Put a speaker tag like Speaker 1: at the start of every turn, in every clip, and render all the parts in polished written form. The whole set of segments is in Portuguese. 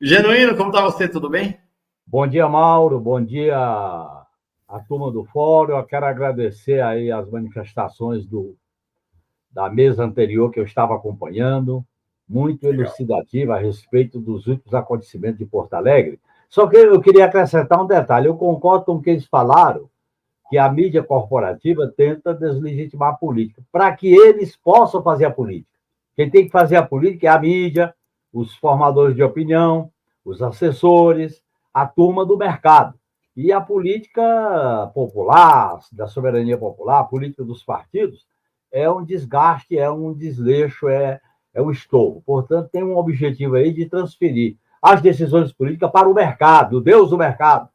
Speaker 1: Genuíno, como está você? Tudo bem?
Speaker 2: Bom dia, Mauro. Bom dia à turma do Fórum. Eu quero agradecer aí as manifestações da mesa anterior que eu estava acompanhando, muito
Speaker 1: Legal.
Speaker 2: elucidativa a respeito dos últimos acontecimentos de Porto Alegre. Só que eu queria acrescentar um detalhe. Eu concordo com o que eles falaram, que a mídia corporativa tenta deslegitimar a política, para que eles possam fazer a política. Quem tem que fazer a política é a mídia, os formadores de opinião, os assessores, a turma do mercado. E a política popular, da soberania popular, a política dos partidos, é um desgaste, é um desleixo, é um estouro. Portanto, tem um objetivo aí de transferir as decisões políticas para o mercado, o Deus do mercado.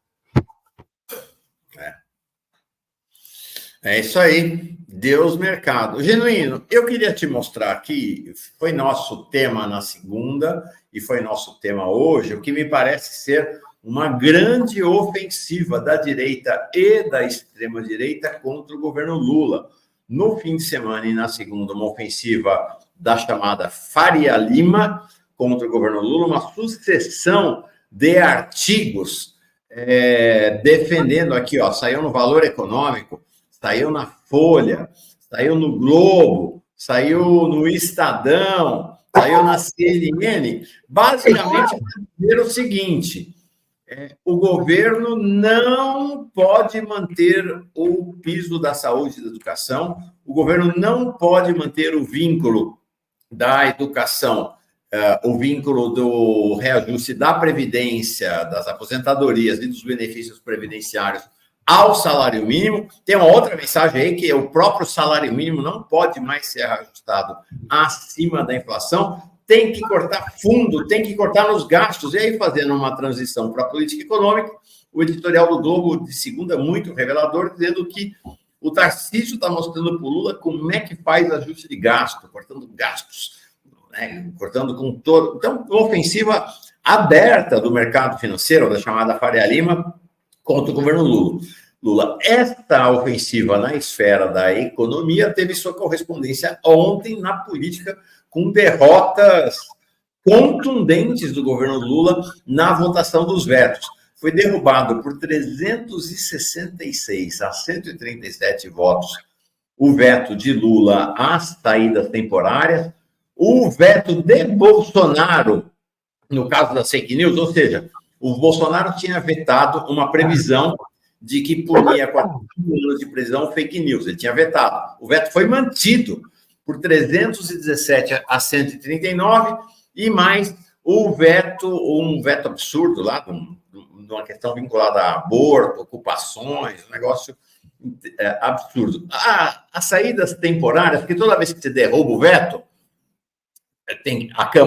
Speaker 1: É isso aí, Deus mercado. Genuíno, eu queria te mostrar aqui, foi nosso tema na segunda e foi nosso tema hoje, o que me parece ser uma grande ofensiva da direita e da extrema-direita contra o governo Lula. No fim de semana e na segunda, uma ofensiva da chamada Faria Lima contra o governo Lula, uma sucessão de artigos defendendo aqui, ó, saiu no Valor Econômico, saiu na Folha, saiu no Globo, saiu no Estadão, saiu na CNN, basicamente para dizer o seguinte: o governo não pode manter o piso da saúde e da educação, o governo não pode manter o vínculo da educação, o vínculo do reajuste da Previdência, das aposentadorias e dos benefícios previdenciários ao salário mínimo. Tem uma outra mensagem aí, que o próprio salário mínimo não pode mais ser ajustado acima da inflação, tem que cortar fundo, tem que cortar nos gastos. E aí, fazendo uma transição para a política econômica, o editorial do Globo de segunda, muito revelador, dizendo que o Tarcísio está mostrando para o Lula como é que faz ajuste de gasto, cortando gastos, né? Cortando com todo... Então, uma ofensiva aberta do mercado financeiro, da chamada Faria Lima, contra o governo Lula. Esta ofensiva na esfera da economia teve sua correspondência ontem na política, com derrotas contundentes do governo Lula na votação dos vetos. Foi derrubado por 366 a 137 votos o veto de Lula às saídas temporárias, o veto de Bolsonaro, no caso das fake news, ou seja, o Bolsonaro tinha vetado uma previsão de que punia 4 anos de prisão fake news. Ele tinha vetado. O veto foi mantido por 317 a 139 e mais um veto absurdo lá, de uma questão vinculada a aborto, ocupações, um negócio absurdo. As saídas temporárias, porque toda vez que você derruba o veto,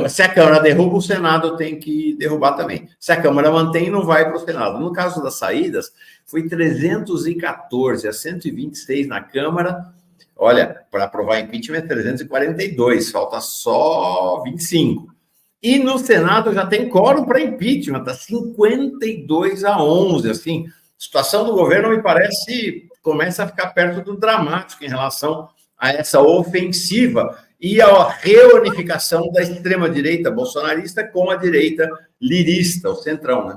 Speaker 1: se a Câmara derruba, o Senado tem que derrubar também. Se a Câmara mantém, não vai para o Senado. No caso das saídas, foi 314 a 126 na Câmara. Olha, para aprovar impeachment é 342, falta só 25. E no Senado já tem quórum para impeachment, está 52 a 11. Assim, a situação do governo, me parece, começa a ficar perto do dramático em relação a essa ofensiva e a reunificação da extrema-direita bolsonarista com a direita lirista, o centrão, né?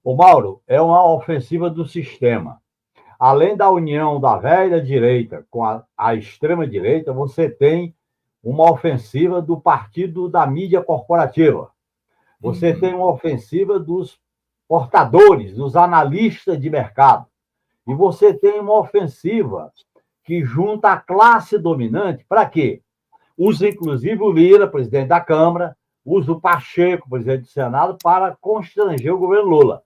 Speaker 2: O Mauro, é uma ofensiva do sistema. Além da união da velha direita com a extrema-direita, você tem uma ofensiva do partido da mídia corporativa. Você tem uma ofensiva dos portadores, dos analistas de mercado. E você tem uma ofensiva que junta a classe dominante para quê? Usa, inclusive, o Lira, presidente da Câmara, usa o Pacheco, presidente do Senado, para constranger o governo Lula.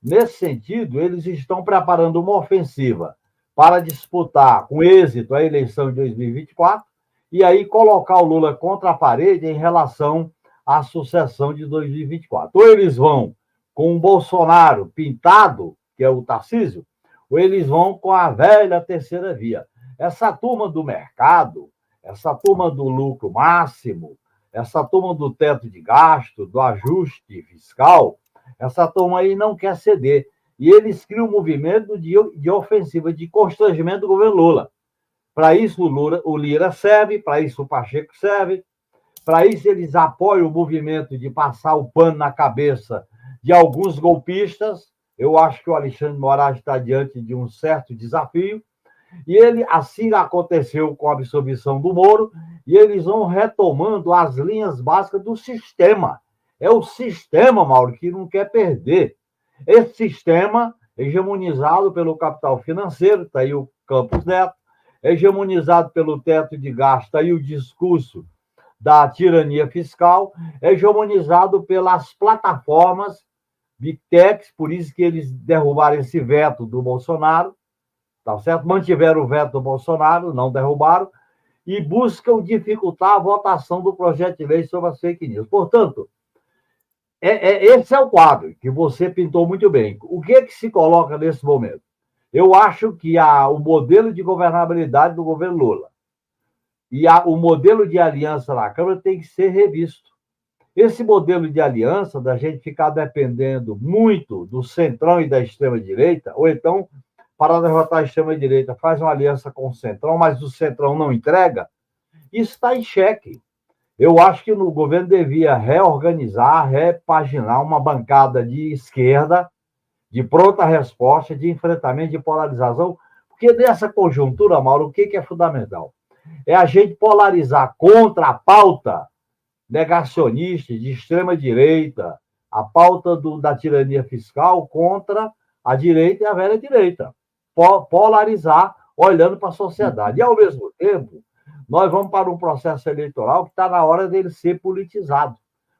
Speaker 2: Nesse sentido, eles estão preparando uma ofensiva para disputar com êxito a eleição de 2024 e aí colocar o Lula contra a parede em relação à sucessão de 2024. Ou eles vão com o Bolsonaro pintado, que é o Tarcísio, ou eles vão com a velha terceira via. Essa turma do mercado, essa turma do lucro máximo, essa turma do teto de gasto, do ajuste fiscal, essa turma aí não quer ceder. E eles criam um movimento de ofensiva, de constrangimento do governo Lula. Para isso o Lira serve, para isso o Pacheco serve, Para isso, eles apoiam o movimento de passar o pano na cabeça de alguns golpistas. Eu acho que o Alexandre de Moraes está diante de um certo desafio. E ele, assim aconteceu com a absolvição do Moro, e eles vão retomando as linhas básicas do sistema. É o sistema, Mauro, que não quer perder. Esse sistema, hegemonizado pelo capital financeiro, está aí o Campos Neto, hegemonizado pelo teto de gasto, está aí o discurso da tirania fiscal, hegemonizado pelas plataformas Big Techs, por isso que eles derrubaram esse veto do Bolsonaro, tá certo? Mantiveram o veto do Bolsonaro, não derrubaram, e buscam dificultar a votação do projeto de lei sobre as fake news. Portanto, esse é o quadro que você pintou muito bem. O que é que se coloca nesse momento? Eu acho que o modelo de governabilidade do governo Lula e o modelo de aliança na Câmara tem que ser revisto. Esse modelo de aliança, da gente ficar dependendo muito do centrão e da extrema-direita, ou então, para derrotar a extrema-direita, faz uma aliança com o centrão, mas o centrão não entrega, isso está em xeque. Eu acho que o governo devia reorganizar, repaginar uma bancada de esquerda, de pronta resposta, de enfrentamento, de polarização, porque nessa conjuntura, Mauro, o que é fundamental? É a gente polarizar contra a pauta negacionista de extrema-direita, a pauta da tirania fiscal contra a direita e a velha direita. Polarizar, olhando para a sociedade. E, ao mesmo tempo, nós vamos para um processo eleitoral que está na hora dele ser politizado.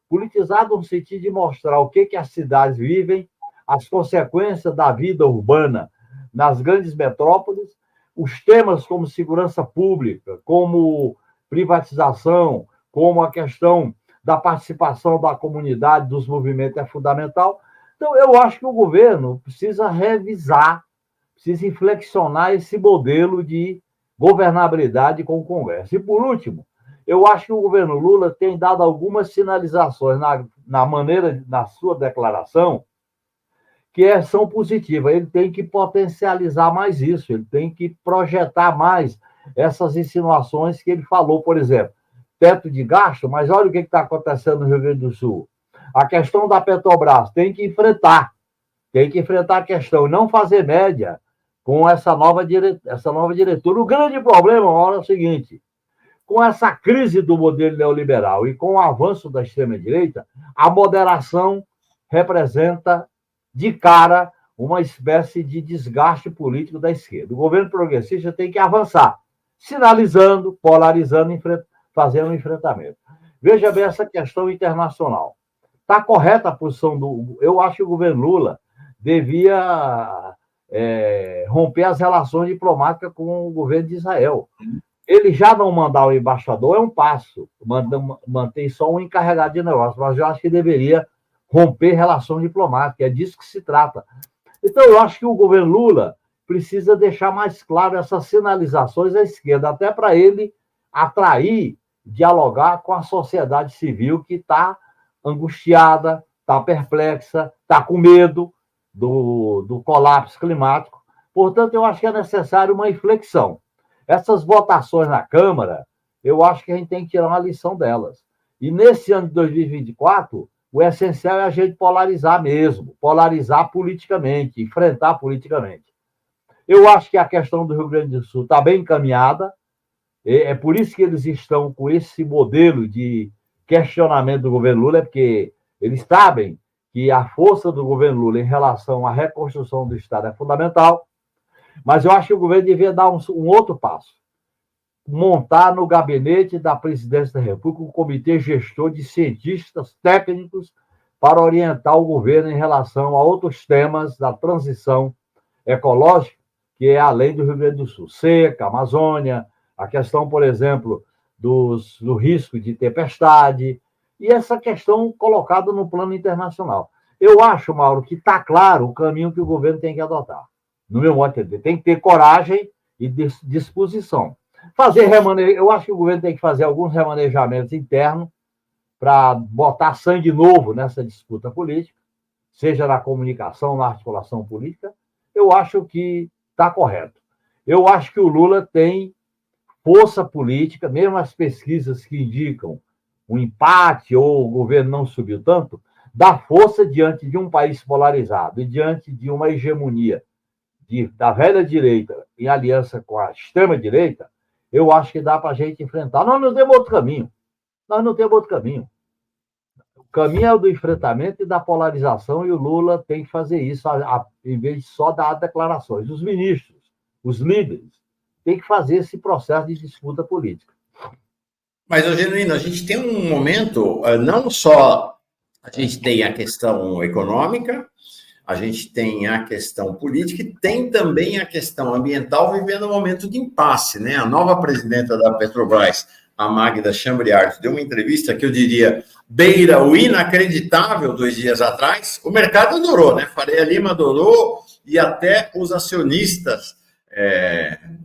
Speaker 2: Politizado no sentido de mostrar o que as cidades vivem, as consequências da vida urbana nas grandes metrópoles, os temas como segurança pública, como privatização, como a questão da participação da comunidade, dos movimentos é fundamental. Então, eu acho que o governo precisa revisar, precisa inflexionar esse modelo de governabilidade com o Congresso. E, por último, eu acho que o governo Lula tem dado algumas sinalizações na sua declaração que são positivas. Ele tem que potencializar mais isso, ele tem que projetar mais essas insinuações que ele falou, por exemplo, teto de gasto, mas olha o que está acontecendo no Rio Grande do Sul. A questão da Petrobras tem que enfrentar a questão e não fazer média com essa nova diretora. O grande problema, é o seguinte, com essa crise do modelo neoliberal e com o avanço da extrema-direita, a moderação representa de cara uma espécie de desgaste político da esquerda. O governo progressista tem que avançar, sinalizando, polarizando, fazendo um enfrentamento. Veja bem essa questão internacional. Está correta a posição Eu acho que o governo Lula devia romper as relações diplomáticas com o governo de Israel. Ele já não mandar o embaixador é um passo, mantém só um encarregado de negócio, mas eu acho que deveria romper relação diplomática, é disso que se trata. Então, eu acho que o governo Lula precisa deixar mais claro essas sinalizações à esquerda, até para ele atrair, dialogar com a sociedade civil que está angustiada, está perplexa, está com medo do colapso climático. Portanto, eu acho que é necessário uma inflexão. Essas votações na Câmara, eu acho que a gente tem que tirar uma lição delas. E nesse ano de 2024, o essencial é a gente polarizar mesmo, polarizar politicamente, enfrentar politicamente. Eu acho que a questão do Rio Grande do Sul está bem encaminhada, é por isso que eles estão com esse modelo de questionamento do governo Lula, porque eles sabem que a força do governo Lula em relação à reconstrução do Estado é fundamental, mas eu acho que o governo devia dar um outro passo, montar no gabinete da presidência da República um comitê gestor de cientistas técnicos para orientar o governo em relação a outros temas da transição ecológica, que é além do Rio Grande do Sul, seca, Amazônia, a questão, por exemplo, do risco de tempestade, e essa questão colocada no plano internacional. Eu acho, Mauro, que está claro o caminho que o governo tem que adotar. No meu modo de entender, tem que ter coragem e disposição. Eu acho que o governo tem que fazer alguns remanejamentos internos para botar sangue novo nessa disputa política, seja na comunicação, na articulação política. Eu acho que está correto. Eu acho que o Lula tem força política, mesmo as pesquisas que indicam um empate ou o governo não subiu tanto, dá força diante de um país polarizado e diante de uma hegemonia da velha direita em aliança com a extrema-direita, eu acho que dá para a gente enfrentar. Nós não temos outro caminho. Nós não temos outro caminho. O caminho é o do enfrentamento e da polarização, e o Lula tem que fazer isso, em vez de só dar declarações. Os ministros, os líderes, têm que fazer esse processo de disputa política.
Speaker 1: Mas, Genuíno, a gente tem um momento, não só a gente tem a questão econômica, a gente tem a questão política e tem também a questão ambiental vivendo um momento de impasse, né? A nova presidenta da Petrobras, a Magda Chambriard, deu uma entrevista que eu diria beira o inacreditável 2 dias atrás. O mercado adorou, né? Faria Lima adorou e até os acionistas,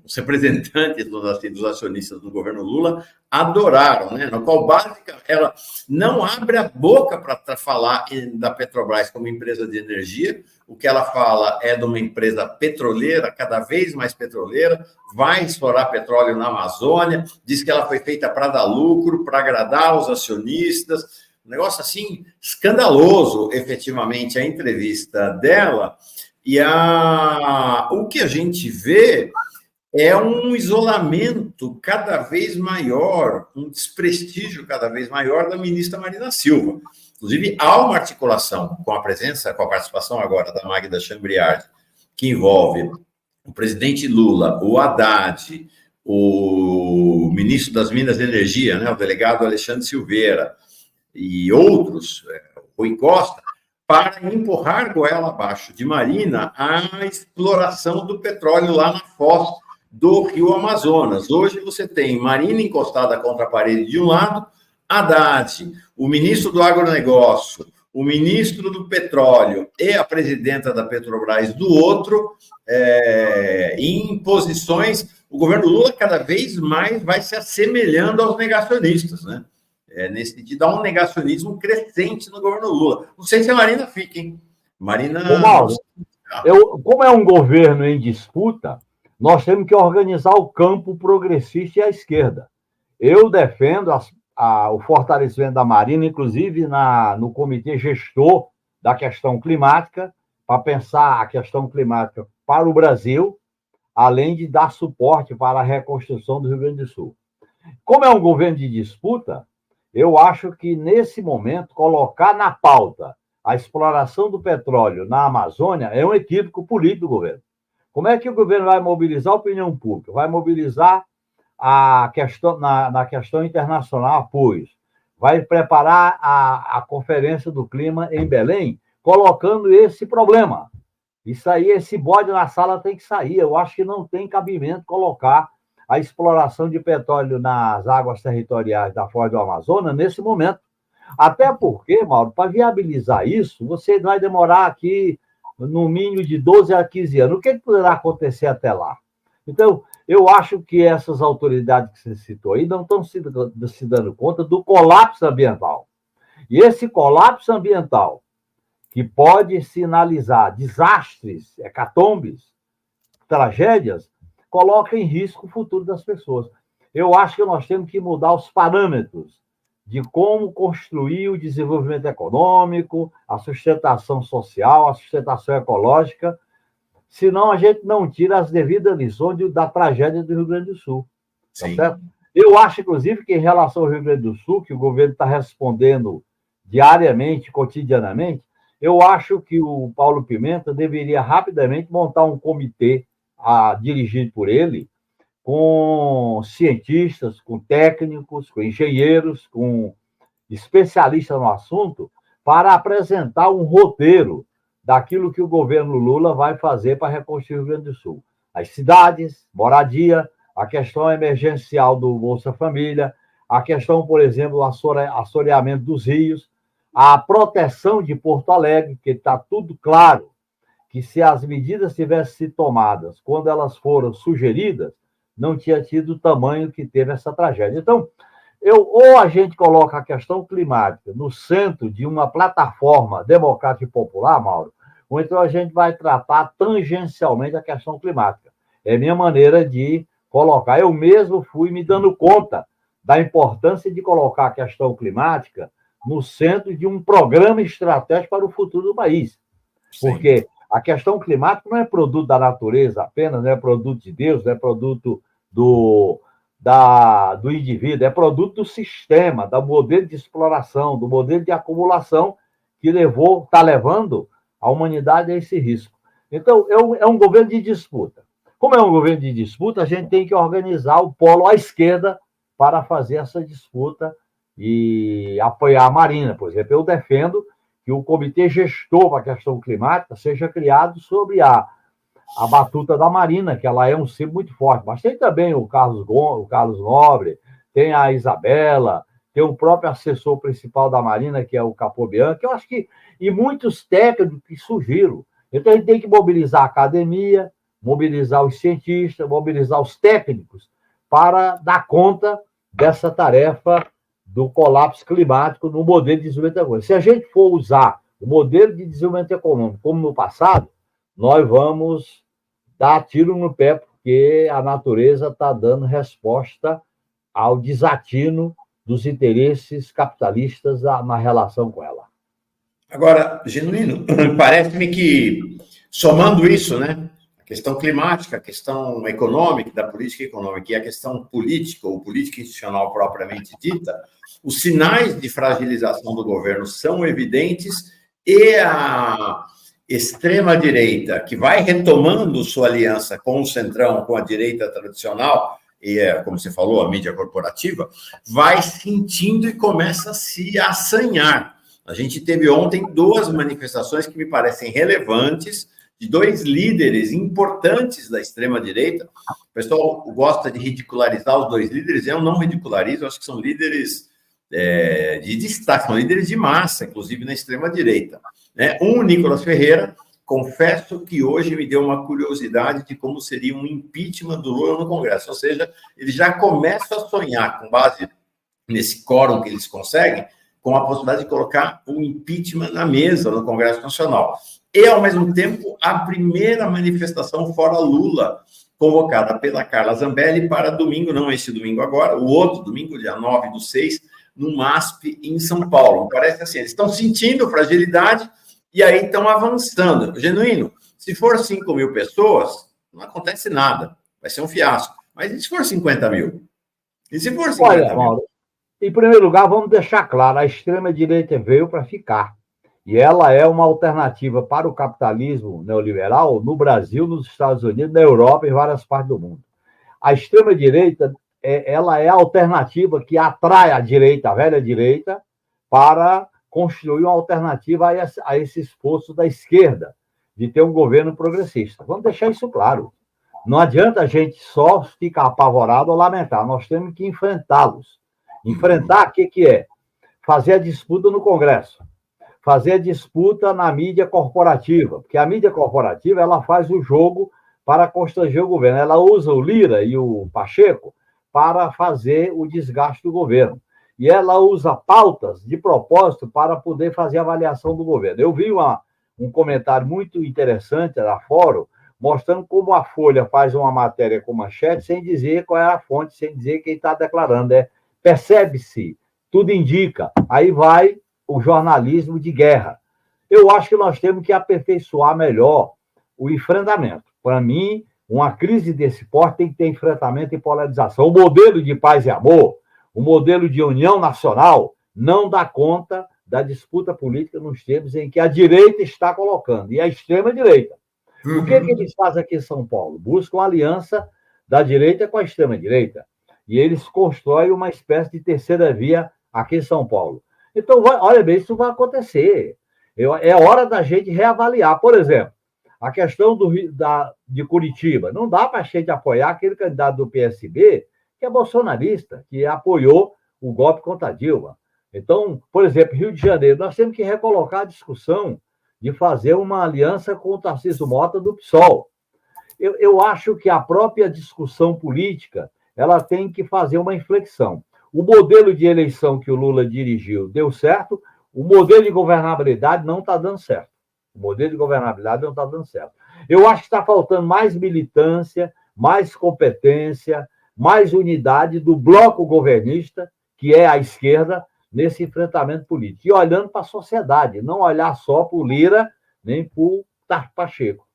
Speaker 1: os representantes dos acionistas do governo Lula adoraram, né? No qual, básica, ela não abre a boca para falar da Petrobras como empresa de energia. O que ela fala é de uma empresa petroleira, cada vez mais petroleira, vai explorar petróleo na Amazônia, diz que ela foi feita para dar lucro, para agradar os acionistas. Um negócio assim escandaloso, efetivamente, a entrevista dela. E o que a gente vê é um isolamento cada vez maior, um desprestígio cada vez maior da ministra Marina Silva. Inclusive, há uma articulação com a participação agora da Magda Chambriard, que envolve o presidente Lula, o Haddad, o ministro das Minas e Energia, né, o delegado Alexandre Silveira, e outros, Rui Costa, para empurrar goela abaixo de Marina a exploração do petróleo lá na foz do Rio Amazonas. Hoje você tem Marina encostada contra a parede de um lado, Haddad, o ministro do agronegócio, o ministro do petróleo e a presidenta da Petrobras do outro, em posições. O governo Lula cada vez mais vai se assemelhando aos negacionistas, né? Nesse sentido, há um negacionismo crescente no governo Lula. Não sei se a Marina fica, hein? Marina.
Speaker 2: Ô, Mauro, como é um governo em disputa, nós temos que organizar o campo progressista e a esquerda. Eu defendo o fortalecimento da Marina, inclusive no comitê gestor da questão climática, para pensar a questão climática para o Brasil, além de dar suporte para a reconstrução do Rio Grande do Sul. Como é um governo de disputa, eu acho que, nesse momento, colocar na pauta a exploração do petróleo na Amazônia é um equívoco político do governo. Como é que o governo vai mobilizar a opinião pública? Vai mobilizar a questão, na questão internacional, apoios. Vai preparar a Conferência do Clima em Belém, colocando esse problema. Isso aí, esse bode na sala tem que sair. Eu acho que não tem cabimento colocar a exploração de petróleo nas águas territoriais da Foz do Amazonas nesse momento. Até porque, Mauro, para viabilizar isso, você vai demorar aqui no mínimo de 12 a 15 anos. O que poderá acontecer até lá? Então, eu acho que essas autoridades que você citou aí não estão se dando conta do colapso ambiental. E esse colapso ambiental, que pode sinalizar desastres, hecatombes, tragédias, coloca em risco o futuro das pessoas. Eu acho que nós temos que mudar os parâmetros de como construir o desenvolvimento econômico, a sustentação social, a sustentação ecológica, senão a gente não tira as devidas lições da tragédia do Rio Grande do Sul. Tá certo? Eu acho, inclusive, que em relação ao Rio Grande do Sul, que o governo está respondendo diariamente, cotidianamente, eu acho que o Paulo Pimenta deveria rapidamente montar um comitê dirigido por ele, com cientistas, com técnicos, com engenheiros, com especialistas no assunto, para apresentar um roteiro daquilo que o governo Lula vai fazer para reconstruir o Rio Grande do Sul. As cidades, moradia, a questão emergencial do Bolsa Família, a questão, por exemplo, do assoreamento dos rios, a proteção de Porto Alegre, que está tudo claro que se as medidas tivessem sido tomadas quando elas foram sugeridas, não tinha tido o tamanho que teve essa tragédia. Então, ou a gente coloca a questão climática no centro de uma plataforma democrática e popular, Mauro, ou então a gente vai tratar tangencialmente a questão climática. É a minha maneira de colocar. Eu mesmo fui me dando conta da importância de colocar a questão climática no centro de um programa estratégico para o futuro do país. Porque a questão climática não é produto da natureza apenas, não é produto de Deus, não é produto do indivíduo, é produto do sistema, do modelo de exploração, do modelo de acumulação que está levando a humanidade a esse risco. Então, é um governo de disputa. Como é um governo de disputa, a gente tem que organizar o polo à esquerda para fazer essa disputa e apoiar a Marina. Por exemplo, eu defendo que o comitê gestor para a questão climática seja criado sobre a batuta da Marina, que ela é um símbolo muito forte. Mas tem também o Carlos Nobre, tem a Isabela, tem o próprio assessor principal da Marina, que é o Capobian, que eu acho que... E muitos técnicos que surgiram. Então, a gente tem que mobilizar a academia, mobilizar os cientistas, mobilizar os técnicos para dar conta dessa tarefa do colapso climático no modelo de desenvolvimento econômico. Se a gente for usar o modelo de desenvolvimento econômico como no passado, nós vamos dar tiro no pé, porque a natureza está dando resposta ao desatino dos interesses capitalistas na relação com ela.
Speaker 1: Agora, Genuíno, parece-me que, somando isso, né, a questão climática, a questão econômica, da política econômica e a questão política, ou política institucional propriamente dita, os sinais de fragilização do governo são evidentes e a extrema-direita, que vai retomando sua aliança com o centrão, com a direita tradicional, e, como você falou, a mídia corporativa, vai sentindo e começa a se assanhar. A gente teve ontem 2 manifestações que me parecem relevantes, de 2 líderes importantes da extrema-direita. O pessoal gosta de ridicularizar os 2 líderes, eu não ridicularizo, acho que são líderes de destaque, são líderes de massa, inclusive na extrema-direita. Né? O Nicolas Ferreira, confesso que hoje me deu uma curiosidade de como seria um impeachment do Lula no Congresso, ou seja, ele já começa a sonhar, com base nesse quórum que eles conseguem, com a possibilidade de colocar um impeachment na mesa no Congresso Nacional. E, ao mesmo tempo, a primeira manifestação fora Lula, convocada pela Carla Zambelli para domingo, não esse domingo agora, o outro domingo, dia 9/6, no MASP, em São Paulo. Parece assim, eles estão sentindo fragilidade e aí estão avançando. Genuíno, se for 5 mil pessoas, não acontece nada, vai ser um fiasco. Mas e se for 50 mil? E se for 50 mil?
Speaker 2: Mauro, em primeiro lugar, vamos deixar claro, a extrema-direita veio para ficar. E ela é uma alternativa para o capitalismo neoliberal no Brasil, nos Estados Unidos, na Europa e em várias partes do mundo. A extrema-direita, ela é a alternativa que atrai a direita, a velha direita, para construir uma alternativa a esse esforço da esquerda de ter um governo progressista. Vamos deixar isso claro. Não adianta a gente só ficar apavorado ou lamentar, nós temos que enfrentá-los. Enfrentar, o que é? Fazer a disputa no Congresso, fazer a disputa na mídia corporativa, porque a mídia corporativa ela faz o jogo para constranger o governo. Ela usa o Lira e o Pacheco para fazer o desgaste do governo. E ela usa pautas de propósito para poder fazer a avaliação do governo. Eu vi um comentário muito interessante da Fórum, mostrando como a Folha faz uma matéria com manchete sem dizer qual é a fonte, sem dizer quem está declarando. Percebe-se, tudo indica. Aí vai o jornalismo de guerra. Eu acho que nós temos que aperfeiçoar melhor o enfrentamento. Para mim, uma crise desse porte tem que ter enfrentamento e polarização. O modelo de paz e amor, o modelo de união nacional, não dá conta da disputa política nos termos em que a direita está colocando, e a extrema-direita. O que eles fazem aqui em São Paulo? Buscam a aliança da direita com a extrema-direita. E eles constroem uma espécie de terceira via aqui em São Paulo. Então, olha bem, isso vai acontecer. É hora da gente reavaliar. Por exemplo, a questão de Curitiba. Não dá para a gente apoiar aquele candidato do PSB que é bolsonarista, que apoiou o golpe contra a Dilma. Então, por exemplo, Rio de Janeiro, nós temos que recolocar a discussão de fazer uma aliança com o Tarcísio Mota do PSOL. Eu acho que a própria discussão política ela tem que fazer uma inflexão. O modelo de eleição que o Lula dirigiu deu certo, o modelo de governabilidade não está dando certo. O modelo de governabilidade não está dando certo. Eu acho que está faltando mais militância, mais competência, mais unidade do bloco governista, que é a esquerda, nesse enfrentamento político. E olhando para a sociedade, não olhar só para o Lira, nem para o Pacheco.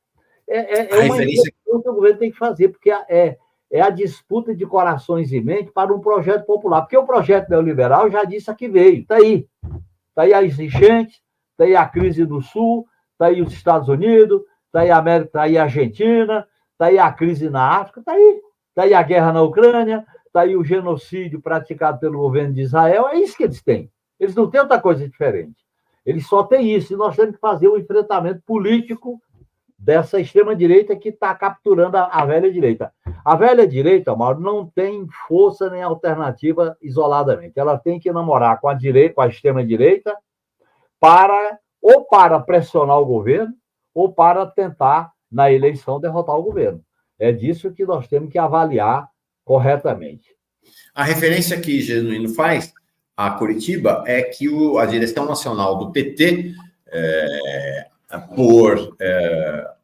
Speaker 2: É uma
Speaker 1: referência...
Speaker 2: coisa que o governo tem que fazer, porque é a disputa de corações e mente para um projeto popular. Porque o projeto neoliberal já disse a que veio, está aí. Está aí as enchentes, está aí a crise do Sul, está aí os Estados Unidos, está aí a América, está aí a Argentina, está aí a crise na África, está aí. Está aí a guerra na Ucrânia, está aí o genocídio praticado pelo governo de Israel. É isso que eles têm. Eles não têm outra coisa diferente. Eles só têm isso. E nós temos que fazer um enfrentamento político dessa extrema-direita que está capturando a velha direita. A velha direita, Mauro, não tem força nem alternativa isoladamente. Ela tem que namorar com a direita, com a extrema-direita, ou para pressionar o governo, ou para tentar, na eleição, derrotar o governo. É disso que nós temos que avaliar corretamente.
Speaker 1: A referência que Genuíno faz a Curitiba é que a direção nacional do PT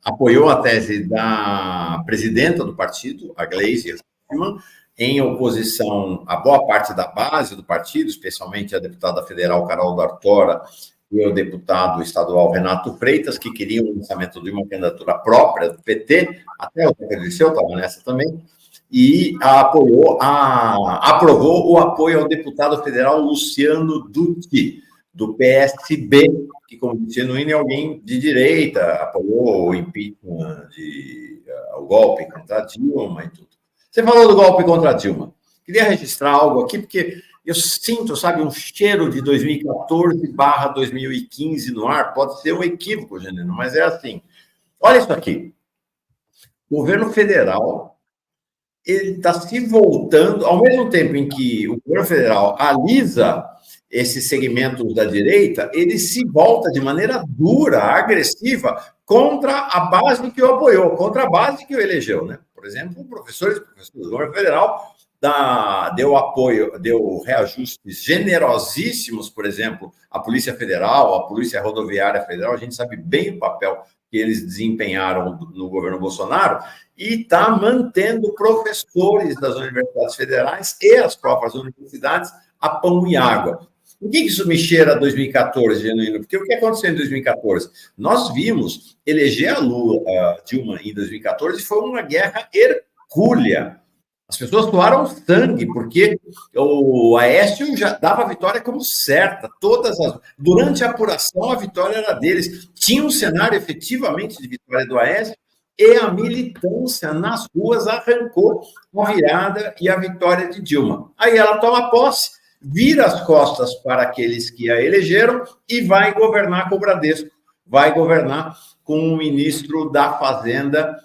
Speaker 1: apoiou a tese da presidenta do partido, a Gleisi Hoffmann, em oposição a boa parte da base do partido, especialmente a deputada federal Carol D'Artora e o deputado estadual Renato Freitas, que queriam o lançamento de uma candidatura própria do PT, até o Zeca Dirceu estava nessa também, e aprovou o apoio ao deputado federal Luciano Dutti, do PSB, que, como disse Genuíno, é alguém de direita, apoiou o impeachment, o golpe contra a Dilma e tudo. Você falou do golpe contra a Dilma. Queria registrar algo aqui, porque eu sinto, sabe, um cheiro de 2014/2015 no ar. Pode ser um equívoco, Genuíno, mas é assim. Olha isso aqui. O governo federal ele está se voltando, ao mesmo tempo em que o governo federal alisa esses segmentos da direita, ele se volta de maneira dura, agressiva, contra a base que o apoiou, contra a base que o elegeu, né? Por exemplo, professores do governo federal deu apoio, deu reajustes generosíssimos, por exemplo, à Polícia Federal, à Polícia Rodoviária Federal. A gente sabe bem o papel que eles desempenharam no governo Bolsonaro, e está mantendo professores das universidades federais e as próprias universidades a pão e água. Por que isso me cheira a 2014, Genuíno? Porque o que aconteceu em 2014? Nós vimos eleger a Dilma em 2014 foi uma guerra hercúlea. As pessoas doaram sangue, porque o Aécio já dava a vitória como certa. Durante a apuração, a vitória era deles. Tinha um cenário efetivamente de vitória do Aécio, e a militância nas ruas arrancou a virada e a vitória de Dilma. Aí ela toma posse, vira as costas para aqueles que a elegeram e vai governar com o Bradesco, vai governar com o ministro da Fazenda.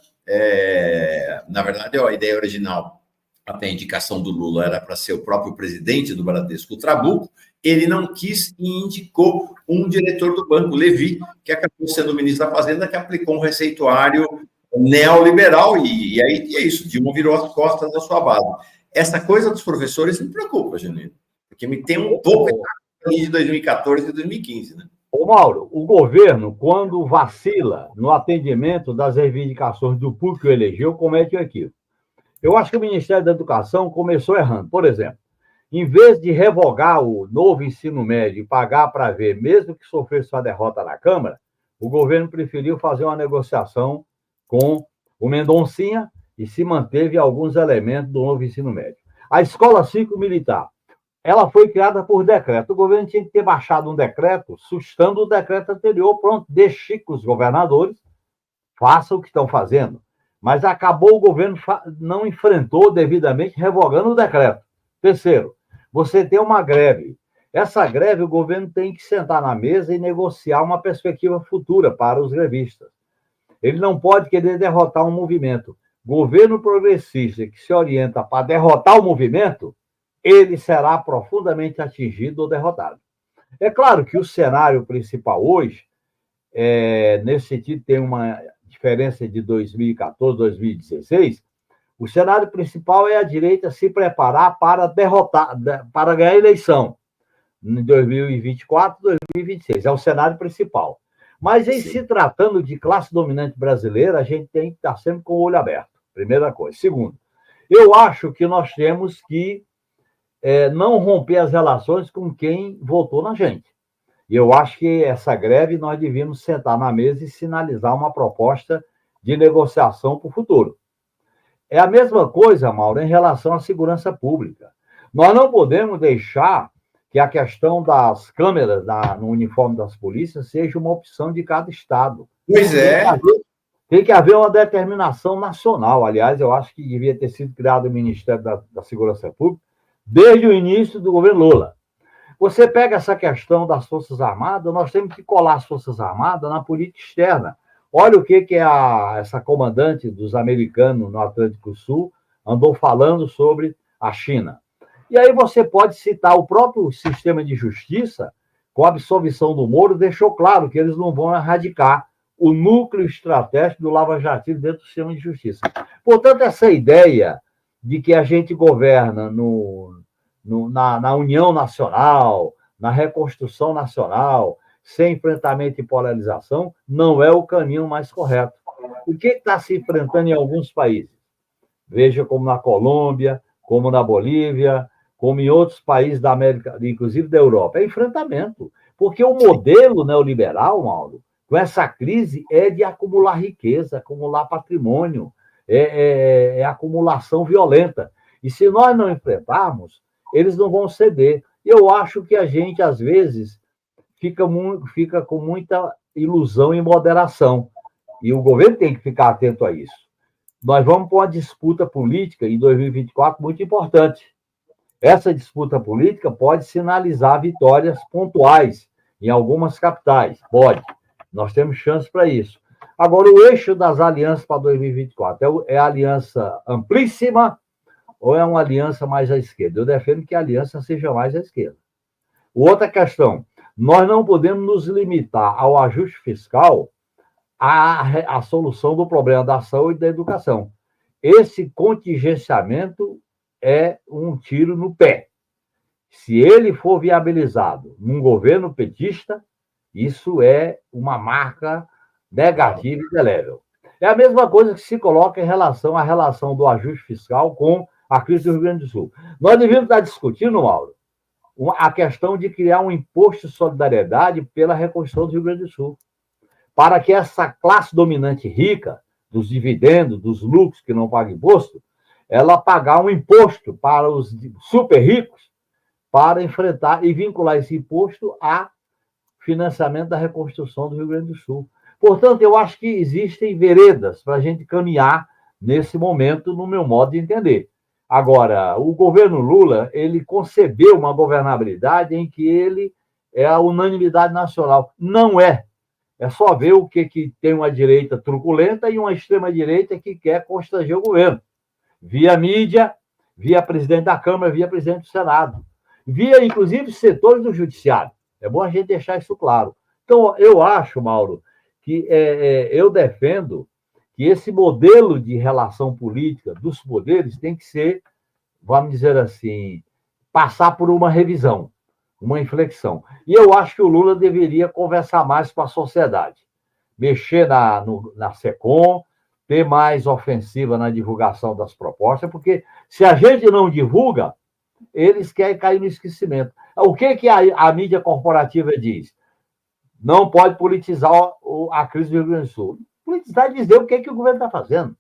Speaker 1: Na verdade, a ideia original, até a indicação do Lula, era para ser o próprio presidente do Bradesco, o Trabuco. Ele não quis e indicou um diretor do banco, Levi, que acabou sendo o ministro da Fazenda, que aplicou um receituário neoliberal, e aí é isso, Dilma virou as costas da sua base. Essa coisa dos professores me preocupa, Genuíno, porque me tem um pouco de 2014 e 2015, né?
Speaker 2: Ô, Mauro, o governo, quando vacila no atendimento das reivindicações do público que o elegeu, comete o equívoco. Eu acho que o Ministério da Educação começou errando. Por exemplo, em vez de revogar o novo ensino médio e pagar para ver, mesmo que sofresse uma derrota na Câmara, o governo preferiu fazer uma negociação com o Mendoncinha e se manteve alguns elementos do novo ensino médio. A Escola Cívico-Militar, ela foi criada por decreto. O governo tinha que ter baixado um decreto, sustando o decreto anterior. Pronto, deixe que os governadores façam o que estão fazendo. Mas acabou, o governo não enfrentou devidamente, revogando o decreto. Terceiro, você tem uma greve. Essa greve, o governo tem que sentar na mesa e negociar uma perspectiva futura para os grevistas. Ele não pode querer derrotar um movimento. Governo progressista que se orienta para derrotar o movimento, ele será profundamente atingido ou derrotado. É claro que o cenário principal hoje, nesse sentido, tem uma diferença de 2014, 2016, o cenário principal é a direita se preparar para para ganhar a eleição em 2024, 2026. É o cenário principal. Mas em se tratando de classe dominante brasileira, a gente tem que estar sempre com o olho aberto. Primeira coisa. Segundo, Eu acho que nós temos que não romper as relações com quem votou na gente. E eu acho que essa greve nós devíamos sentar na mesa e sinalizar uma proposta de negociação para o futuro. É a mesma coisa, Mauro, em relação à segurança pública. Nós não podemos deixar que a questão das câmeras no uniforme das polícias seja uma opção de cada estado.
Speaker 1: Pois é.
Speaker 2: Tem que haver uma determinação nacional. Aliás, eu acho que devia ter sido criado o Ministério da Segurança Pública desde o início do governo Lula. Você pega essa questão das Forças Armadas, nós temos que colar as Forças Armadas na política externa. Olha o que essa comandante dos americanos no Atlântico Sul andou falando sobre a China. E aí você pode citar o próprio sistema de justiça, com a absolvição do Moro, deixou claro que eles não vão erradicar o núcleo estratégico do lava-jatismo dentro do sistema de justiça. Portanto, essa ideia de que a gente governa na união nacional, na reconstrução nacional, sem enfrentamento e polarização, não é o caminho mais correto. O que está se enfrentando em alguns países? Veja como na Colômbia, como na Bolívia, como em outros países da América, inclusive da Europa. É enfrentamento. Porque o modelo neoliberal, Mauro, com essa crise, é de acumular riqueza, acumular patrimônio, é acumulação violenta. E se nós não enfrentarmos, eles não vão ceder. Eu acho que a gente, às vezes, fica com muita ilusão e moderação. E o governo tem que ficar atento a isso. Nós vamos para uma disputa política em 2024 muito importante. Essa disputa política pode sinalizar vitórias pontuais em algumas capitais. Pode. Nós temos chance para isso. Agora, o eixo das alianças para 2024 é a aliança amplíssima ou é uma aliança mais à esquerda? Eu defendo que a aliança seja mais à esquerda. Outra questão, nós não podemos nos limitar ao ajuste fiscal à solução do problema da saúde e da educação. Esse contingenciamento é um tiro no pé. Se ele for viabilizado num governo petista, isso é uma marca negativa e indelével. É a mesma coisa que se coloca em relação à relação do ajuste fiscal com a crise do Rio Grande do Sul. Nós devíamos estar discutindo, Mauro, a questão de criar um imposto de solidariedade pela reconstrução do Rio Grande do Sul, para que essa classe dominante rica, dos dividendos, dos lucros que não paga imposto, ela pagar um imposto para os super ricos para enfrentar e vincular esse imposto a financiamento da reconstrução do Rio Grande do Sul. Portanto, eu acho que existem veredas para a gente caminhar nesse momento, no meu modo de entender. Agora, o governo Lula, ele concebeu uma governabilidade em que ele é a unanimidade nacional. Não é. É só ver o que tem uma direita truculenta e uma extrema-direita que quer constranger o governo. Via mídia, via presidente da Câmara, via presidente do Senado. Via, inclusive, setores do judiciário. É bom a gente deixar isso claro. Então, eu acho, Mauro, que eu defendo que esse modelo de relação política dos poderes tem que ser, vamos dizer assim, passar por uma revisão, uma inflexão. E eu acho que o Lula deveria conversar mais com a sociedade, mexer na SECOM, ter mais ofensiva na divulgação das propostas, porque se a gente não divulga, eles querem cair no esquecimento. O que a mídia corporativa diz? Não pode politizar a crise do Rio Grande do Sul. Politizar é dizer o que o governo está fazendo.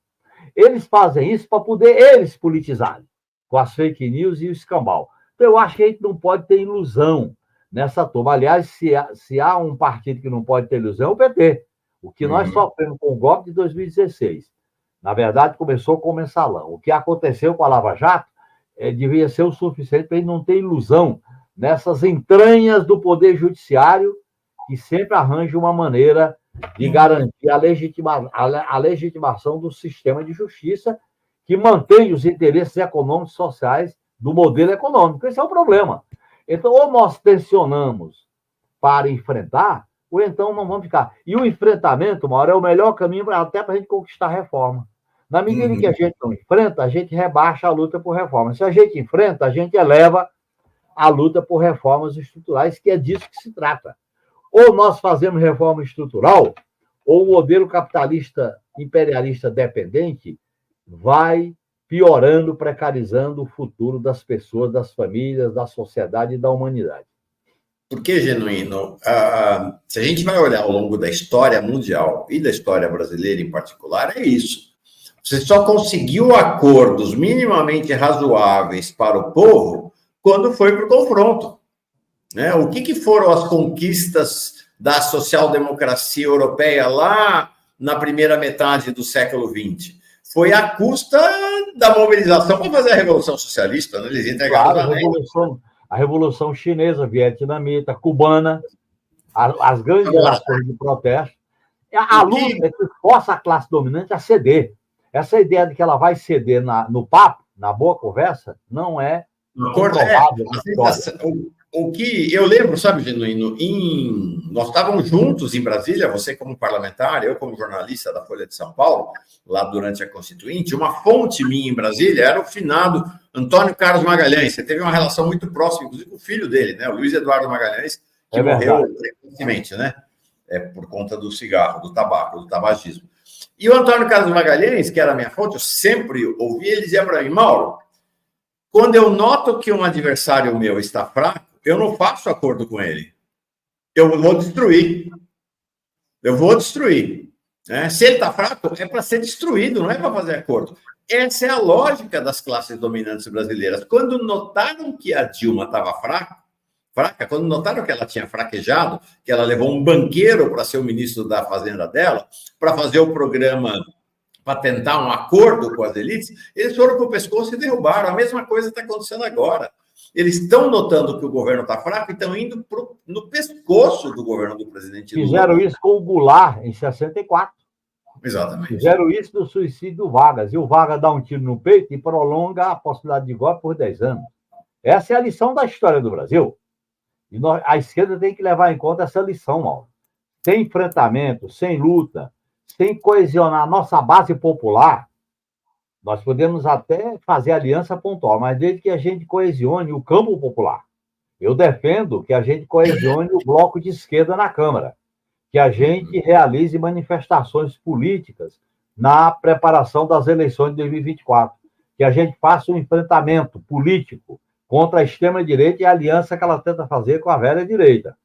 Speaker 2: Eles fazem isso para poder eles politizarem, com as fake news e o escambau. Então, eu acho que a gente não pode ter ilusão nessa turma. Aliás, se há um partido que não pode ter ilusão, é o PT. O que nós sofremos com o golpe de 2016, na verdade, começou com o mensalão. O que aconteceu com a Lava Jato devia ser o suficiente para a gente não ter ilusão nessas entranhas do Poder Judiciário, que sempre arranja uma maneira de garantir a legitimação do sistema de justiça que mantém os interesses econômicos e sociais do modelo econômico. Esse é o problema. Então, ou nós tensionamos para enfrentar, ou então não vamos ficar. E o enfrentamento, Mauro, é o melhor caminho até para a gente conquistar a reforma. Na medida em que a gente não enfrenta, a gente rebaixa a luta por reforma. Se a gente enfrenta, a gente eleva a luta por reformas estruturais, que é disso que se trata. Ou nós fazemos reforma estrutural, ou o modelo capitalista imperialista dependente vai piorando, precarizando o futuro das pessoas, das famílias, da sociedade e da humanidade.
Speaker 1: Porque, Genuíno, se a gente vai olhar ao longo da história mundial e da história brasileira em particular, é isso. Você só conseguiu acordos minimamente razoáveis para o povo quando foi para o confronto. Né? O que foram as conquistas da social-democracia europeia lá na primeira metade do século XX? Foi à custa da mobilização para fazer a Revolução Socialista. Né? Eles entregaram
Speaker 2: a Revolução Chinesa, vietnamita, cubana, as grandes gerações de protesto. A luta é que força a classe dominante a ceder. Essa ideia de que ela vai ceder no papo, na boa conversa, não é provável.
Speaker 1: O que eu lembro, sabe, Genuíno, nós estávamos juntos em Brasília, você como parlamentar, eu como jornalista da Folha de São Paulo, lá durante a Constituinte, uma fonte minha em Brasília era o finado Antônio Carlos Magalhães. Você teve uma relação muito próxima, inclusive com o filho dele, né, o Luiz Eduardo Magalhães, que morreu recentemente, né, por conta do cigarro, do tabaco, do tabagismo. E o Antônio Carlos Magalhães, que era a minha fonte, eu sempre ouvi, ele dizia para mim, Mauro, quando eu noto que um adversário meu está fraco, eu não faço acordo com ele. Eu vou destruir. Né? Se ele está fraco, é para ser destruído, não é para fazer acordo. Essa é a lógica das classes dominantes brasileiras. Quando notaram que a Dilma estava fraca, quando notaram que ela tinha fraquejado, que ela levou um banqueiro para ser o ministro da Fazenda dela, para fazer o programa, para tentar um acordo com as elites, eles foram para o pescoço e derrubaram. A mesma coisa está acontecendo agora. Eles estão notando que o governo está fraco e estão indo no pescoço do governo do presidente Lula.
Speaker 2: Fizeram isso com o Goulart em 64.
Speaker 1: Exatamente.
Speaker 2: Fizeram isso no suicídio do Vargas. E o Vargas dá um tiro no peito e prolonga a possibilidade de golpe por 10 anos. Essa é a lição da história do Brasil. E a esquerda tem que levar em conta essa lição, Mauro. Sem enfrentamento, sem luta, sem coesionar a nossa base popular, nós podemos até fazer aliança pontual, mas desde que a gente coesione o campo popular. Eu defendo que a gente coesione o bloco de esquerda na Câmara, que a gente realize manifestações políticas na preparação das eleições de 2024, que a gente faça um enfrentamento político contra a extrema-direita e a aliança que ela tenta fazer com a velha direita.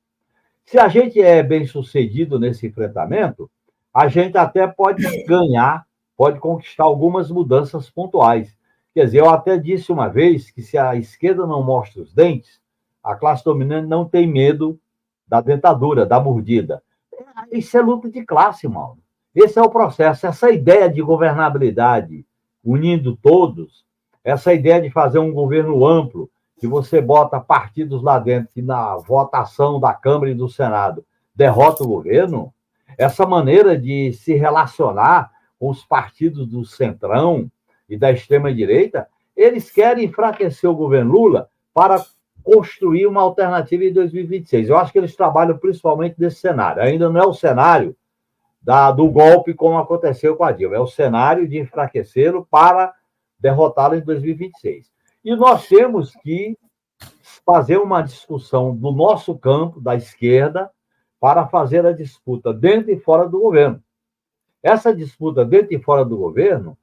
Speaker 2: Se a gente é bem-sucedido nesse enfrentamento, a gente até pode ganhar, pode conquistar algumas mudanças pontuais. Quer dizer, eu até disse uma vez que se a esquerda não mostra os dentes, a classe dominante não tem medo da dentadura, da mordida. Isso é luta de classe, Mauro. Esse é o processo. Essa ideia de governabilidade, unindo todos, essa ideia de fazer um governo amplo, que você bota partidos lá dentro, que na votação da Câmara e do Senado derrota o governo, essa maneira de se relacionar com os partidos do centrão e da extrema-direita, eles querem enfraquecer o governo Lula para construir uma alternativa em 2026. Eu acho que eles trabalham principalmente nesse cenário. Ainda não é o cenário do golpe como aconteceu com a Dilma, é o cenário de enfraquecê-lo para derrotá-lo em 2026. E nós temos que fazer uma discussão do nosso campo, da esquerda, para fazer a disputa dentro e fora do governo. Essa disputa dentro e fora do governo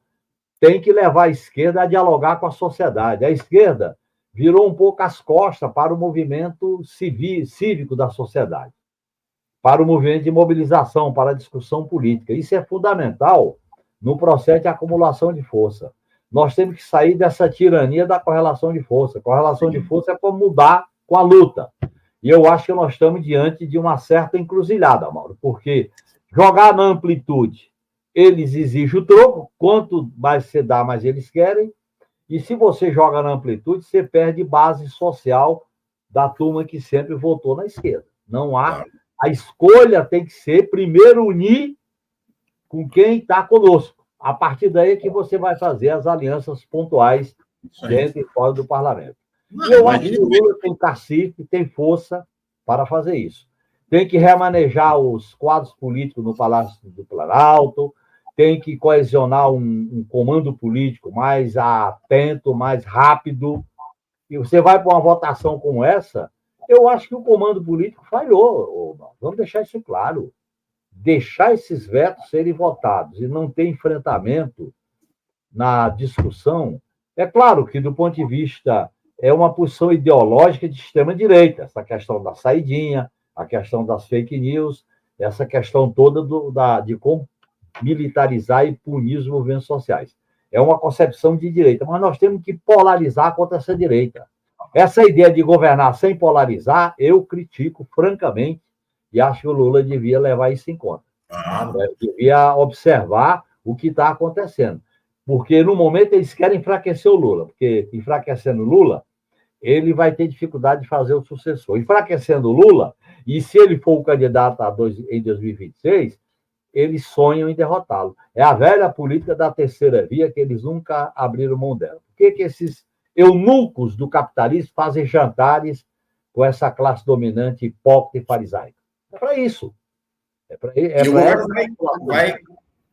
Speaker 2: tem que levar a esquerda a dialogar com a sociedade. A esquerda virou um pouco as costas para o movimento cívico da sociedade, para o movimento de mobilização, para a discussão política. Isso é fundamental no processo de acumulação de força. Nós temos que sair dessa tirania da correlação de força. Correlação de força é para mudar com a luta. E eu acho que nós estamos diante de uma certa encruzilhada, Mauro, porque jogar na amplitude, eles exigem o troco, quanto mais você dá, mais eles querem, e se você joga na amplitude, você perde base social da turma que sempre votou na esquerda. Não há. A escolha tem que ser, primeiro, unir com quem está conosco. A partir daí é que você vai fazer as alianças pontuais dentro e fora do parlamento. E eu acho que o Lula tem cacife, tem força para fazer isso. Tem que remanejar os quadros políticos no Palácio do Planalto, tem que coesionar um comando político mais atento, mais rápido. E você vai para uma votação como essa, eu acho que o comando político falhou. Vamos deixar isso claro. Deixar esses vetos serem votados e não ter enfrentamento na discussão, é claro que, do ponto de vista, é uma posição ideológica de extrema-direita, essa questão da saidinha, a questão das fake news, essa questão toda de como militarizar e punir os movimentos sociais. É uma concepção de direita, mas nós temos que polarizar contra essa direita. Essa ideia de governar sem polarizar, eu critico francamente e acho que o Lula devia levar isso em conta. Devia observar o que está acontecendo. Porque, no momento, eles querem enfraquecer o Lula, porque enfraquecendo o Lula, ele vai ter dificuldade de fazer o sucessor. Enfraquecendo o Lula, e se ele for o candidato em 2026, eles sonham em derrotá-lo. É a velha política da terceira via que eles nunca abriram mão dela. Por que esses eunucos do capitalismo fazem jantares com essa classe dominante hipócrita e farisaica? É para isso.
Speaker 1: E o governo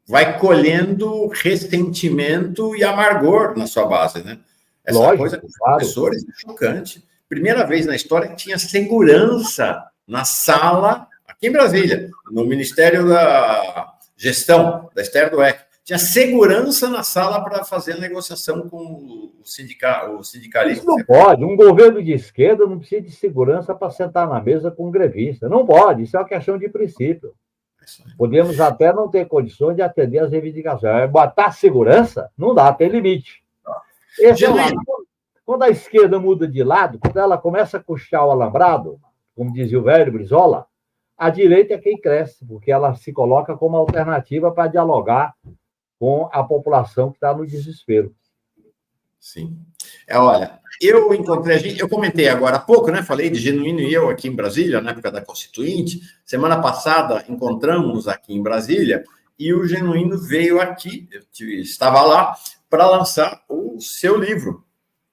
Speaker 1: vai colhendo ressentimento e amargor na sua base, né? Essa
Speaker 2: Lógico,
Speaker 1: coisa dos professores é chocante. Primeira vez na história que tinha segurança na sala, aqui em Brasília, no Ministério da Gestão, da Esther Dweck. Tinha segurança na sala para fazer a negociação com o sindicalista.
Speaker 2: Isso não pode. Um governo de esquerda não precisa de segurança para sentar na mesa com um grevista. Não pode. Isso é uma questão de princípio. Podemos até não ter condições de atender às reivindicações. Botar segurança? Não dá, tem limite. Quando a esquerda muda de lado, quando ela começa a custear o alambrado, como dizia o velho Brizola, a direita é quem cresce, porque ela se coloca como alternativa para dialogar com a população que está no desespero.
Speaker 1: Sim. Olha, eu comentei agora há pouco, né? Falei de Genuíno e eu aqui em Brasília, na época da Constituinte. Semana passada encontramos aqui em Brasília e o Genuíno veio aqui, eu estava lá, para lançar o seu livro.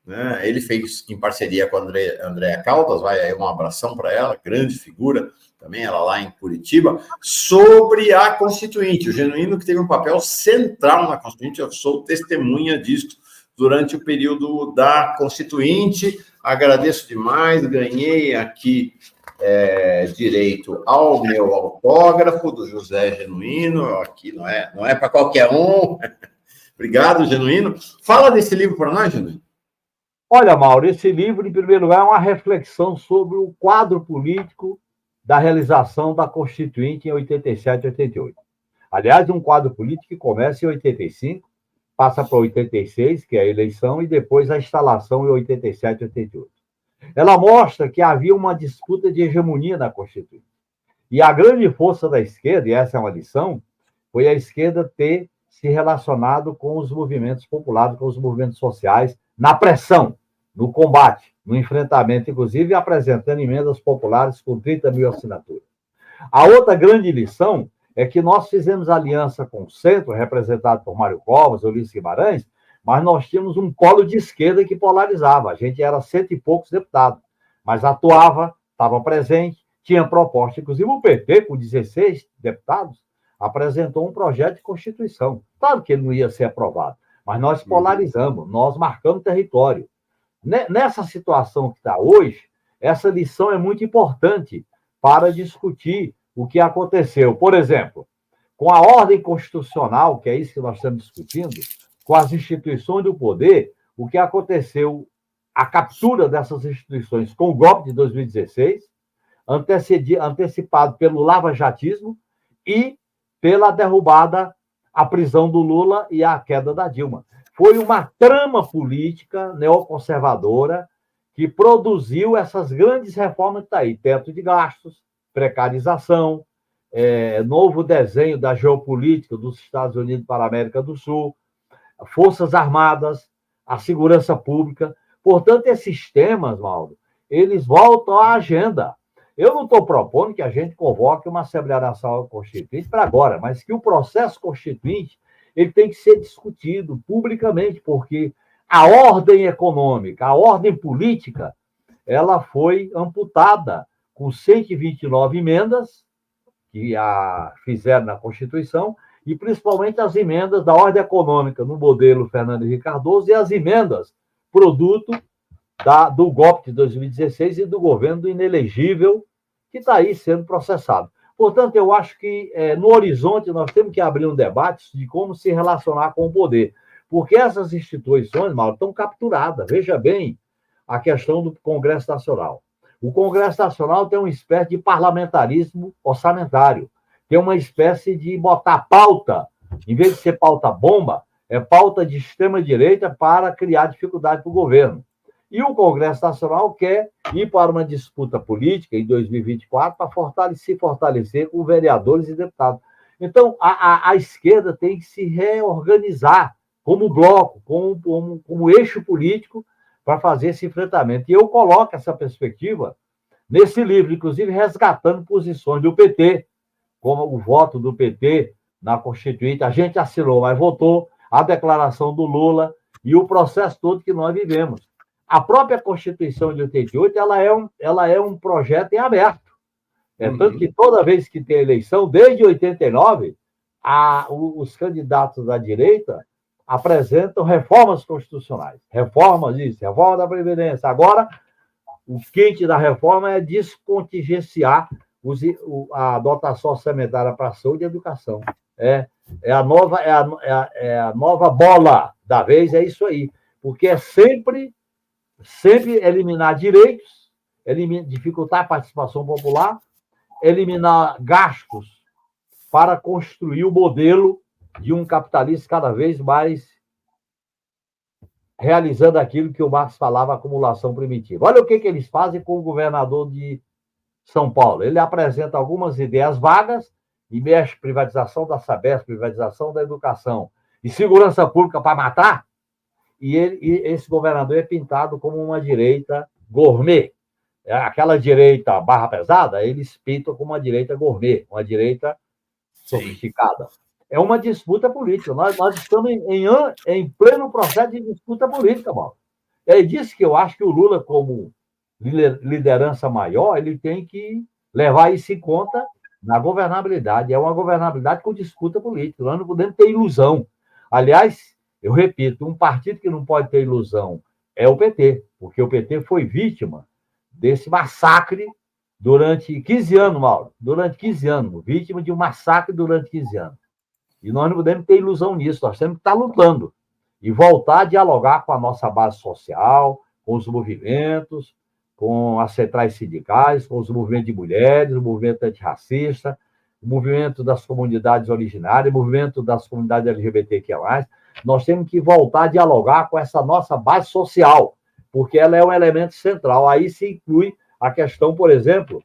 Speaker 1: Né? Ele fez em parceria com a Andréa Caldas, vai aí um abração para ela, grande figura, também ela lá em Curitiba, sobre a Constituinte. O Genuíno que teve um papel central na Constituinte, eu sou testemunha disso durante o período da Constituinte. Agradeço demais, ganhei aqui direito ao meu autógrafo do José Genuíno, aqui não é para qualquer um. Obrigado, Genuíno. Fala desse livro para nós, Genuíno.
Speaker 2: Olha, Mauro, esse livro, em primeiro lugar, é uma reflexão sobre o quadro político da realização da Constituinte em 87 e 88. Aliás, um quadro político que começa em 85, passa para 86, que é a eleição, e depois a instalação em 87 e 88. Ela mostra que havia uma disputa de hegemonia na Constituinte. E a grande força da esquerda, e essa é uma lição, foi a esquerda ter se relacionado com os movimentos populares, com os movimentos sociais, na pressão, no combate, no enfrentamento, inclusive apresentando emendas populares com 30 mil assinaturas. A outra grande lição é que nós fizemos aliança com o centro, representado por Mário Covas, Ulisses Guimarães, mas nós tínhamos um polo de esquerda que polarizava. A gente era 100 e poucos deputados, mas atuava, estava presente, tinha proposta. Inclusive o PT, com 16 deputados, apresentou um projeto de Constituição. Claro que ele não ia ser aprovado, mas nós polarizamos, nós marcamos território. Nessa situação que está hoje, essa lição é muito importante para discutir o que aconteceu. Por exemplo, com a ordem constitucional, que é isso que nós estamos discutindo, com as instituições do poder, o que aconteceu, a captura dessas instituições com o golpe de 2016, antecipado pelo lavajatismo e pela derrubada, a prisão do Lula e a queda da Dilma. Foi uma trama política neoconservadora que produziu essas grandes reformas que está aí, teto de gastos, precarização, novo desenho da geopolítica dos Estados Unidos para a América do Sul, Forças Armadas, a segurança pública. Portanto, esses temas, Mauro, eles voltam à agenda. Eu não estou propondo que a gente convoque uma Assembleia Nacional Constituinte para agora, mas que o processo constituinte ele tem que ser discutido publicamente, porque a ordem econômica, a ordem política, ela foi amputada com 129 emendas que fizeram na Constituição, e principalmente as emendas da ordem econômica no modelo Fernando Henrique Cardoso e as emendas produto do golpe de 2016 e do governo inelegível que está aí sendo processado. Portanto, eu acho que no horizonte nós temos que abrir um debate de como se relacionar com o poder, Porque essas instituições, Mauro, estão capturadas. Veja bem a questão do Congresso Nacional. O Congresso Nacional tem uma espécie de parlamentarismo orçamentário, tem uma espécie de botar pauta, em vez de ser pauta bomba, é pauta de extrema-direita para criar dificuldade para o governo. E o Congresso Nacional quer ir para uma disputa política em 2024 para se fortalecer com vereadores e deputados. Então, a esquerda tem que se reorganizar como bloco, como eixo político para fazer esse enfrentamento. E eu coloco essa perspectiva nesse livro, inclusive resgatando posições do PT, como o voto do PT na Constituinte. A gente assinou, mas votou a declaração do Lula e o processo todo que nós vivemos. A própria Constituição de 88, ela é um projeto em aberto. Tanto que toda vez que tem eleição, desde 89, os candidatos da direita apresentam reformas constitucionais. Reforma da Previdência. Agora, o quente da reforma é descontingenciar a dotação orçamentária para a saúde e educação. É a nova bola da vez, é isso aí. Porque é sempre eliminar direitos, dificultar a participação popular, eliminar gastos para construir o modelo de um capitalismo cada vez mais realizando aquilo que o Marx falava, acumulação primitiva. Olha o que eles fazem com o governador de São Paulo. Ele apresenta algumas ideias vagas e mexe privatização da Sabesp, privatização da educação e segurança pública para matar, e esse governador é pintado como uma direita gourmet. Aquela direita barra pesada, eles pintam como uma direita gourmet, uma direita sofisticada. É uma disputa política. Nós estamos em pleno processo de disputa política, Mauro. É disso que eu acho que o Lula, como liderança maior, ele tem que levar isso em conta na governabilidade. É uma governabilidade com disputa política. Nós não podemos ter ilusão. Aliás, eu repito, um partido que não pode ter ilusão é o PT, porque o PT foi vítima desse massacre durante 15 anos, Mauro. Durante 15 anos. Vítima de um massacre durante 15 anos. E nós não podemos ter ilusão nisso. Nós temos que estar lutando e voltar a dialogar com a nossa base social, com os movimentos, com as centrais sindicais, com os movimentos de mulheres, o movimento antirracista, o movimento das comunidades originárias, o movimento das comunidades LGBTQIA+. Nós temos que voltar a dialogar com essa nossa base social, porque ela é um elemento central. Aí se inclui a questão, por exemplo,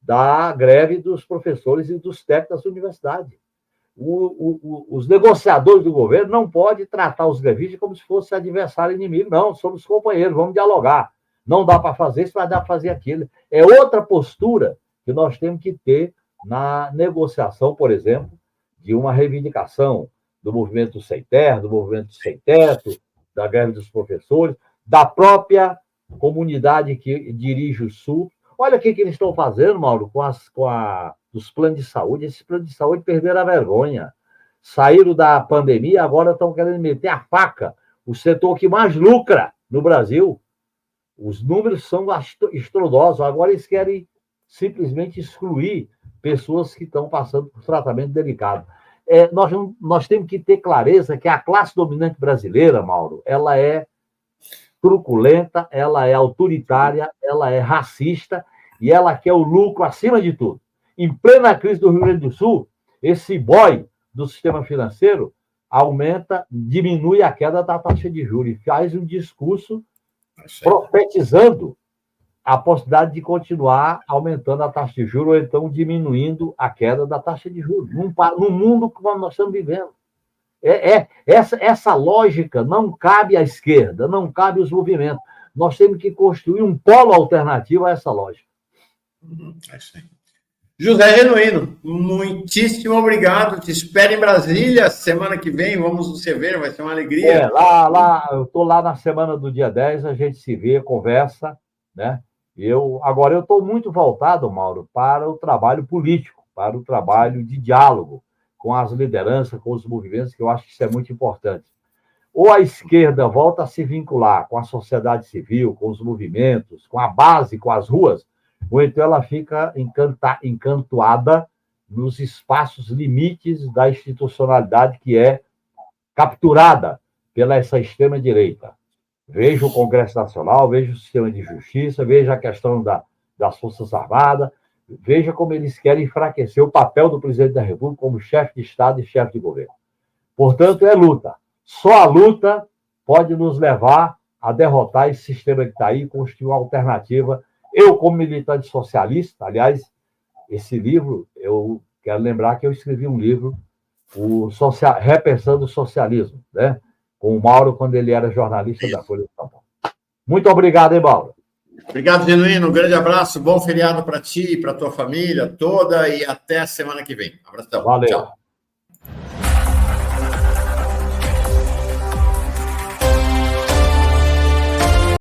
Speaker 2: da greve dos professores e dos técnicos das universidades. Os negociadores do governo não podem tratar os grevistas como se fosse adversário inimigo, não, somos companheiros, vamos dialogar. Não dá para fazer isso, mas dá para fazer aquilo. É outra postura que nós temos que ter na negociação, por exemplo, de uma reivindicação do movimento sem terra, do movimento sem teto, da greve dos professores, da própria comunidade que dirige o Sul. Olha o que eles estão fazendo, Mauro, os planos de saúde. Esses planos de saúde perderam a vergonha. Saíram da pandemia, agora estão querendo meter a faca. O setor que mais lucra no Brasil. Os números são estrondosos. Agora eles querem simplesmente excluir pessoas que estão passando por tratamento delicado. Nós temos que ter clareza que a classe dominante brasileira, Mauro, ela é truculenta, ela é autoritária, ela é racista e ela quer o lucro acima de tudo. Em plena crise do Rio Grande do Sul, esse boy do sistema financeiro diminui a queda da taxa de juros e faz um discurso profetizando a possibilidade de continuar aumentando a taxa de juros ou então diminuindo a queda da taxa de juros, num mundo como nós estamos vivendo. Essa lógica não cabe à esquerda, não cabe aos movimentos. Nós temos que construir um polo alternativo a essa lógica.
Speaker 1: É isso aí. José Genuíno, muitíssimo obrigado. Te espero em Brasília semana que vem. Vamos nos ver, vai ser uma alegria.
Speaker 2: Eu estou lá na semana do dia 10, a gente se vê, conversa, né? Agora, eu estou muito voltado, Mauro, para o trabalho político, para o trabalho de diálogo com as lideranças, com os movimentos, que eu acho que isso é muito importante. Ou a esquerda volta a se vincular com a sociedade civil, com os movimentos, com a base, com as ruas, ou então ela fica encantoada nos espaços limites da institucionalidade que é capturada pela essa extrema-direita. Veja o Congresso Nacional, veja o sistema de justiça, veja a questão das Forças Armadas, veja como eles querem enfraquecer o papel do presidente da República como chefe de Estado e chefe de governo. Portanto, é luta. Só a luta pode nos levar a derrotar esse sistema que está aí e construir uma alternativa. Eu, como militante socialista, aliás, esse livro, eu quero lembrar que eu escrevi um livro, Repensando o Socialismo, né? Com o Mauro, quando ele era jornalista da Folha de São Paulo. Muito obrigado, hein, Mauro?
Speaker 1: Obrigado, Genuíno. Um grande abraço, bom feriado para ti e para tua família toda e até a semana que vem. Abração.
Speaker 2: Valeu.
Speaker 1: Tchau.